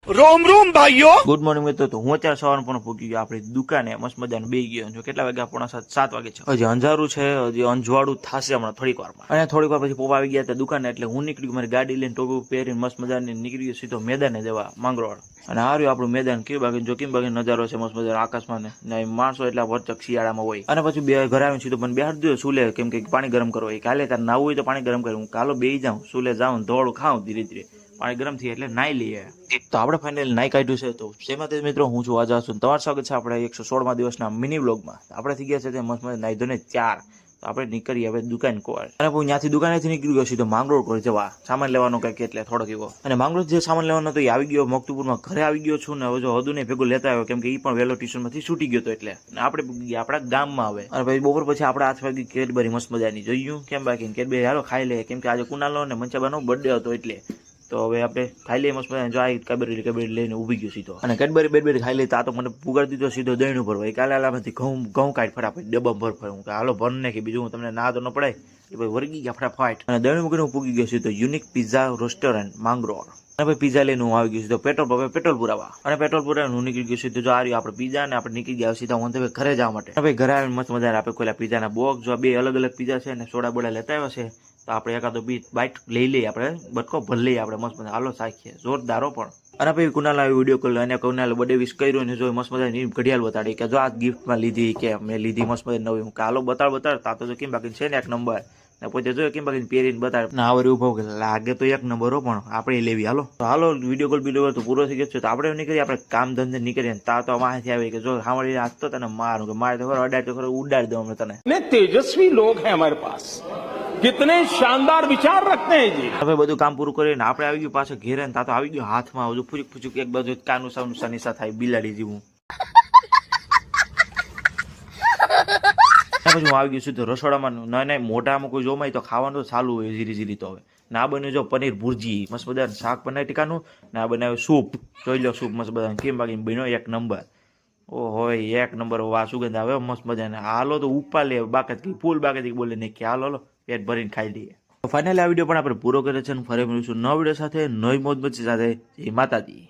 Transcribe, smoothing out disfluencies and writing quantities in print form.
रोम रोम भाइयों। Good morning મિત્રો. તો હું અત્યારે સવારમાં પણ પૂકી ગયો આપણી દુકાને, મસ્ત મજાનો બેસી ગયો. જો કેટલા વાગ્યા? 6:45 વાગે છે. હજી અંધારું છે, હજી અંજવાળું થશે હમણાં થોડીક વારમાં. અને થોડીક વાર પછી પોપા આવી ગયા હતા દુકાને, એટલે હું નીકળી ગયો મારી ગાડી લઈને, ટોપી પહેરીને મસ્ત મજાની નીકળી ગયો સીધો મેદાને જવા, માંગરોળ. અને હાર્યું આપણું મેદાન કેવું બાકી જો કેમ બાકી નજારો છે મસ્ત મજાનો આકાશમાં ને માણસો એટલા વરચક શિયાળામાં હોય. અને પછી બે ઘરે આવીને સીધો મને બેહાડી દીધો સુલે, કેમ કે પાણી ગરમ કરવો હોય. કાલે તાર નાવું હોય તો પાણી ગરમ કરું, કાલો બેસી જાઉં સુલે જાઉં ધોળું ખાઉં ધીરે ધીરે, પાણી ગરમ થઈ એટલે નાઈ લઈએ. તો આપણે ફાઇનલી નાઈ કાઢ્યું છે. તો સેમાંથી મિત્રો હું છું આજા છું, તમારું સ્વાગત છે આપણે 116મા દિવસના મિની વ્લોગમાં. આપણે થઈ ગયા છે તે મસ્ત મજા નાઈ ધોને 4. તો આપણે નીકળીએ હવે દુકાન કોર. અને હું ત્યાંથી દુકાનેથી નીકળી ગયો સીધો માંગરોળ પર જવા, સામાન લેવાનો કંઈક એટલે થોડોક એવો. અને માંગરોળ જે સામાન લેવાનો હતો એ આવી ગયો મકતુપુરમાં, ઘરે આવી ગયો છું. ને હવે જો હદુ ને ભેગો લેતા આવ્યો, કેમ કે એ પણ વેલો ટ્યુશનમાંથી છૂટી ગયો હતો એટલે. આપણે પૂગી ગયા આપણા ગામમાં આવે. અને પછી બપોર પછી આપણે 8 વાગે કેડબરી મસ્ત મજાની જોયું, કેમ બાકી કેડબરી હાલો ખાઈ લે, કેમ કે આજે કુનાલનો ને મંચાબાનો બર્થડે હતો એટલે. તો હવે આપણે ખાઈ લઈએ મસ્ત મજા. જો આ કેડબરી લઈને ઊભી ગયો સીધો, અને કેડબરી બેડબરી ખાઈ લઈ. આ તો મને પુગાડી દીધો સીધો દહીં ઉપર ભાઈ. કાલે આલામાંથી ઘઉં કાઢ ફટાફટ ડબ્બા ભર હું હાલો ભર નાખી, બીજું હું તમને ના તો ન પડાય એ ભાઈ વર્ગી ગયા ફટાફટ. અને દહીં મૂકીને હું પૂગી ગયો સીધો યુનિક પિઝા રેસ્ટોરન્ટ માંગરોળ. અને ભાઈ પિઝા લઈને હું આવી ગયો સીધો પેટ્રોલ પુરાવા. અને પેટ્રોલ પુરાવા હું નીકળી ગયો સીધો. જો આ રહ્યું આપણે પિઝા, ને આપણે નીકળી ગયા સીધા હું ઘરે જવા માટે. ભાઈ ઘરે આવીને મસ્ત મજા આપણે કોઈ પિઝાના બોક્સ, જો 2 અલગ અલગ પિઝા છે ને સોડા બોડા લેતા આવ્યા છે. તો આપણે એકાદો બાઈટ લઈ લઈએ, આપણે બટકો ભર લઈએ આપણે મસ્ત મજા. હાલો સાખીએ જોરદારો પણ. અને પછી કુનાલ આવી વિડીયો કોલ, અને કુનાલ બર્થડે વિશ કર્યો ને જો મસ્ત મજાની ઘડિયાળ બતાડી કે જો આ ગિફ્ટમાં લીધી, કે મેં લીધી મસ્ત મજા નવી. હું હાલો બતાડ તાતો જો કેમ બાકી છે ને 1 નંબર. ને પછી જો કેમ બાકી પહેરીને બતાડ ના આવરી ઉભો કે લાગે તો 1 નંબર હો, પણ આપણે લેવી. હાલો વિડીયો કોલ તો પૂરો થઈ ગયો છે. તો આપણે નીકળીએ, આપણે કામ ધંધે નીકળીએ. તા તો માહિતી આવી કે જો સાંભળી આજતો તને મારું કે મારે તો ખરો અડાડ તો ખરો ઉડાડી દઉં અમે તને. कितने तेजस्वी लोग हैं हमारे पास, कितने शानदार विचार रखते हैं जी। હવે બધું કામ પૂરું કરીને આપણે આવી ગયું પાછો ઘેરે, ને તા તો આવી ગયું હાથમાં હજુ ફૂચુક એક બાજુ કાનું સાનું સનીસા થાય બિલાડી જેવું. પછી હું આવી ગયું સીધો રસોડામાં. ના મોઢામાં કોઈ જોમાય તો ખાવાનું તો ચાલુ હોય ધીરે ધીરે. તો હવે ના બન્યું જો પનીર ભુરજી મસ્ત બધા, શાક બનાવી ટીકાનું, ના બનાવ્યું સૂપ. જોઈ લો સૂપ મસ્ત બધા કેમ બાકી બન્યો 1 નંબર. ઓ હોય 1 નંબર. વા સુગંધ આવે મસ્ત મજાને. હાલો તો ઉપા લે બાકત ફૂલ બાકત બોલે ને કે હાલો પેટ ભરીને ખાઈ લઈએ. ફાઇનલી આ વિડીયો પણ આપણે પૂરો કરે છે. ફરી મળીશું નવા વિડીયો સાથે, નવી મોજ મસ્તી સાથે. જય માતાજી.